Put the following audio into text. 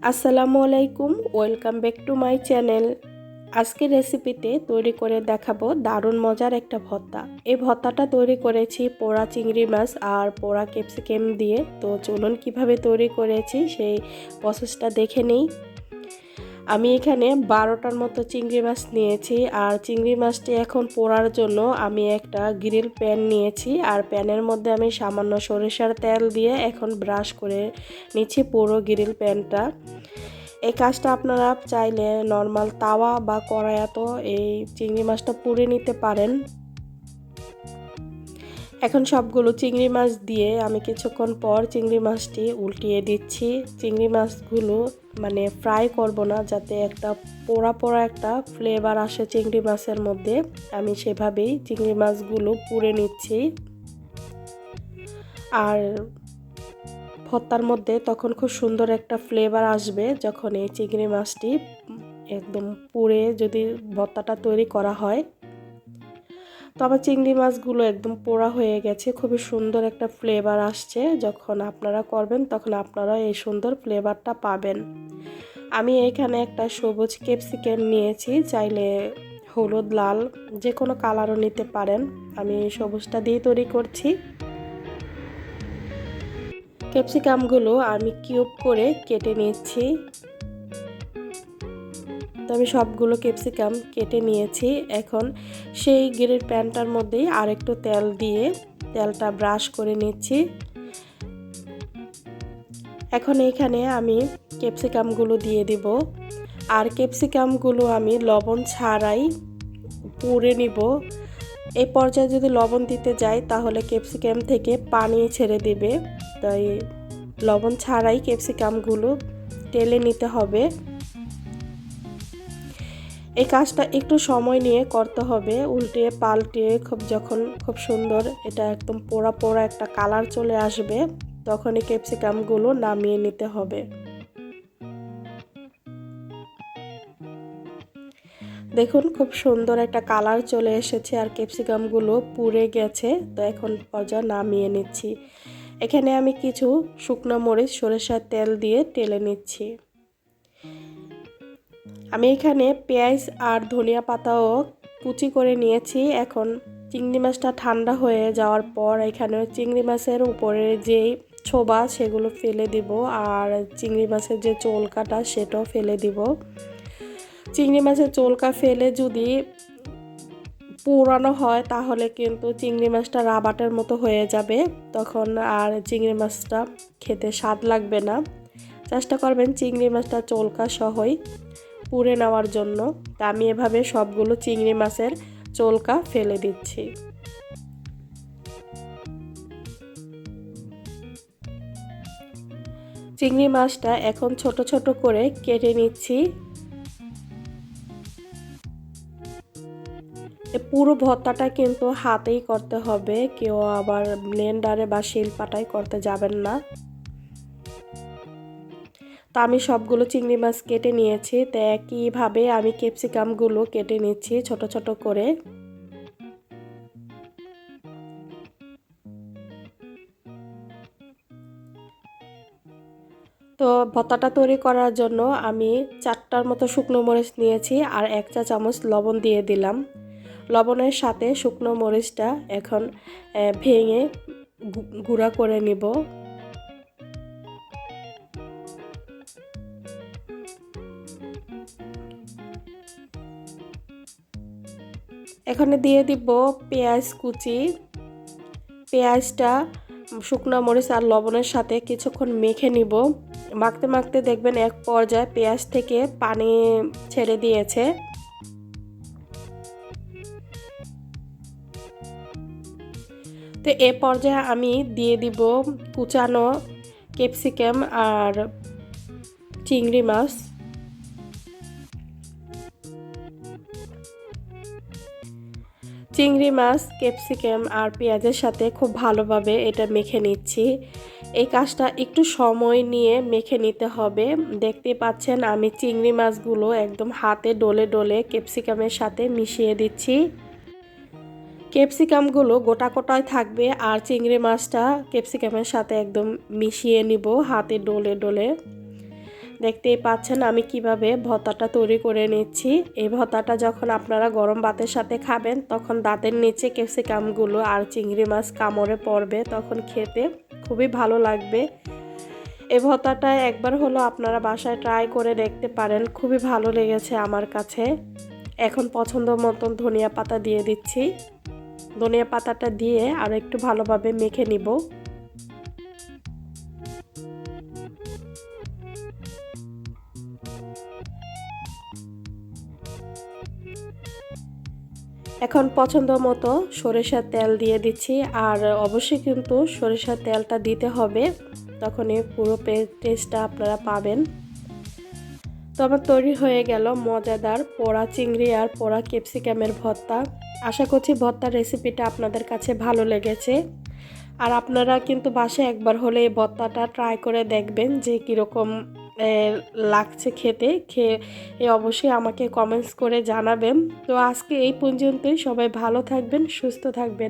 আসসালামু আলাইকুম, welcome back to my channel. আজকের রেসিপিতে তৈরি করে দেখাবো দারুণ মজার একটা ভর্তা। এই ভর্তাটা তৈরি করেছি পোড়া চিংড়ি মাছ আর পোড়া ক্যাপসিকাম দিয়ে। তো চলুন কিভাবে তৈরি করেছি সেই প্রসেসটা দেখে নিই। আমি এখানে 12টার মতো চিংড়ি মাছ নিয়েছি, আর চিংড়ি মাছটি এখন পোড়ার জন্য আমি একটা গ্রিল প্যান নিয়েছি, আর প্যানের মধ্যে আমি সামান্য সরিষার তেল দিয়ে এখন ব্রাশ করে নিচ্ছি পুরো গ্রিল প্যানটা। এই কাজটা আপনারা চাইলে নর্মাল তাওয়া বা কড়াইয়াতেও এই চিংড়ি মাছটা পুড়ে নিতে পারেন। এখন সবগুলো চিংড়ি মাছ দিয়ে আমি কিছুক্ষণ পর চিংড়ি মাছটি উল্টিয়ে দিচ্ছি। চিংড়ি মাছগুলো ফ্রাই করব না, যাতে একটা পোড়া পোড়া একটা ফ্লেভার আসে চিংড়ি মাছের মধ্যে, আমি সেভাবেই চিংড়ি মাছগুলো পুড়ে নিচ্ছি। আর ভর্তার মধ্যে তখন খুব সুন্দর একটা ফ্লেভার আসবে যখন এই চিংড়ি মাছটি একদম পুড়ে যদি ভর্তাটা তৈরি করা হয়। তো আমার চিংড়ি মাছগুলো একদম পোড়া হয়ে গেছে, খুবই সুন্দর একটা ফ্লেভার আসছে। যখন আপনারা করবেন তখন আপনারা এই সুন্দর ফ্লেভারটা পাবেন। আমি এখানে একটা সবুজ ক্যাপসিকাম নিয়েছি, চাইলে হলুদ লাল যে কোনো কালারও নিতে পারেন। আমি সবুজটা দিয়ে তৈরি করছি। ক্যাপসিকামগুলো আমি কিউব করে কেটে নিচ্ছি। তো আমি সবগুলো ক্যাপসিকাম কেটে নিয়েছি। এখন সেই গ্রিল প্যানটার মধ্যেই আরেকটু তেল দিয়ে তেলটা ব্রাশ করে নিচ্ছি। এখন এইখানে আমি ক্যাপসিকামগুলো দিয়ে দিব, আর ক্যাপসিকামগুলো আমি লবণ ছাড়াই পুড়ে নিব। এই পর্যায়ে যদি লবণ দিতে যাই তাহলে ক্যাপসিকাম থেকে পানি ছেড়ে দিবে, তাই লবণ ছাড়াই ক্যাপসিকামগুলো টেলে নিতে হবে। এই কাজটা একটু সময় নিয়ে করতে হবে, উল্টে পাল্টে যখন খুব সুন্দর এটা একদম পোড়া পোড়া একটা কালার চলে আসবে, তখন এই ক্যাপসিকামগুলো নামিয়ে নিতে হবে। দেখুন খুব সুন্দর একটা কালার চলে এসেছে, আর ক্যাপসিকামগুলো পুড়ে গেছে। তো এখন পর্যায়ে নামিয়ে নিচ্ছি। এখানে আমি কিছু শুকনো মরিচ সরিষার তেল দিয়ে টেলে নিচ্ছি। আমি এখানে পেঁয়াজ আর ধনিয়া পাতাও কুচি করে নিয়েছি। এখন চিংড়ি মাছটা ঠান্ডা হয়ে যাওয়ার পর এখানে চিংড়ি মাছের উপরে যেই ছোবা সেগুলো ফেলে দিব, আর চিংড়ি মাছের যে চোলকাটা সেটাও ফেলে দিব। চিংড়ি মাছের চোলকা ফেলে যদি পোড়ানো হয় তাহলে কিন্তু চিংড়ি মাছটা রাবারের মতো হয়ে যাবে, তখন আর চিংড়ি মাছটা খেতে স্বাদ লাগবে না। চেষ্টা করবেন চিংড়ি মাছটা চোলকা সহই পুড়ে নেওয়ার জন্য। তা আমি এভাবে সবগুলো চিংড়ি মাছের চোলকা ফেলে দিচ্ছি। চিংড়ি মাছটা এখন ছোট ছোট করে কেটে নিচ্ছি। পুরো ভর্তাটা কিন্তু হাতেই করতে হবে, কেউ আবার ব্লেন্ডারে বা শিলপাটায় করতে যাবেন না। তো আমি সবগুলো চিংড়ি মাছ কেটে নিয়েছি, তো একইভাবে আমি ক্যাপসিকামগুলো কেটে নিচ্ছি ছোট ছোট করে। তো ভর্তাটা তৈরি করার জন্য আমি 4টার মতো শুকনো মরিচ নিয়েছি, আর 1 চা চামচ লবণ দিয়ে দিলাম। লবণের সাথে শুকনো মরিচটা এখন ভেঙে গুঁড়া করে নিব। এখানে দিয়ে দিব পেঁয়াজ কুচি। পেঁয়াজটা শুকনো মরিচ আর লবণের সাথে কিছুক্ষণ মেখে নিব। মাখতে মাখতে দেখবেন এক পর্যায়ে পেঁয়াজ থেকে পানি ছেড়ে দিয়েছে। তো এ পর্যায়ে আমি দিয়ে দিব কুচানো ক্যাপসিকাম আর চিংড়ি মাছ। চিংড়ি মাছ ক্যাপসিকাম আর পেঁয়াজের সাথে খুব ভালোভাবে এটা মেখে নিচ্ছি। এই কাজটা একটু সময় নিয়ে মেখে নিতে হবে। দেখতে পাচ্ছেন আমি চিংড়ি মাছগুলো একদম হাতে ডলে ডলে ক্যাপসিকামের সাথে মিশিয়ে দিচ্ছি। ক্যাপসিকামগুলো গোটা গোটায় থাকবে, আর চিংড়ি মাছটা ক্যাপসিকামের সাথে একদম মিশিয়ে নিব হাতে ডলে ডলে। দেখতেই পাচ্ছেন আমি কিভাবে ভর্তাটা তৈরি করে নিচ্ছি। এই ভর্তাটা যখন আপনারা গরম ভাতের সাথে খাবেন তখন দাঁতের নিচে ক্যাপসিকামগুলো আর চিংড়ি মাছ কামড়ে পড়বে, তখন খেতে খুবই ভালো লাগবে। এই ভর্তাটা একবার হলো আপনারা বাসায় ট্রাই করে দেখতে পারেন, খুবই ভালো লেগেছে আমার কাছে। এখন পছন্দ মতন ধনিয়া পাতা দিয়ে দিচ্ছি। ধনিয়া পাতাটা দিয়ে আর একটু ভালোভাবে মেখে নিব। এখন পছন্দ মতো সরিষার তেল দিয়ে দিচ্ছি, আর অবশ্যই কিন্তু সরিষার তেলটা দিতে হবে, তখনই পুরো টেস্টটা আপনারা পাবেন। তো আমার তৈরি হয়ে গেল মজাদার পোড়া চিংড়ি আর পোড়া ক্যাপসিকামের ভর্তা। আশা করছি ভর্তার রেসিপিটা আপনাদের কাছে ভালো লেগেছে। আর আপনারা কিন্তু বাসায় একবার হলে এই ভর্তাটা ট্রাই করে দেখবেন যে কীরকম লাগছে খেতে। খেয়ে অবশ্যই আমাকে কমেন্টস করে জানাবেন। তো আজকে এই পর্যন্তই, সবাই ভালো থাকবেন, সুস্থ থাকবেন।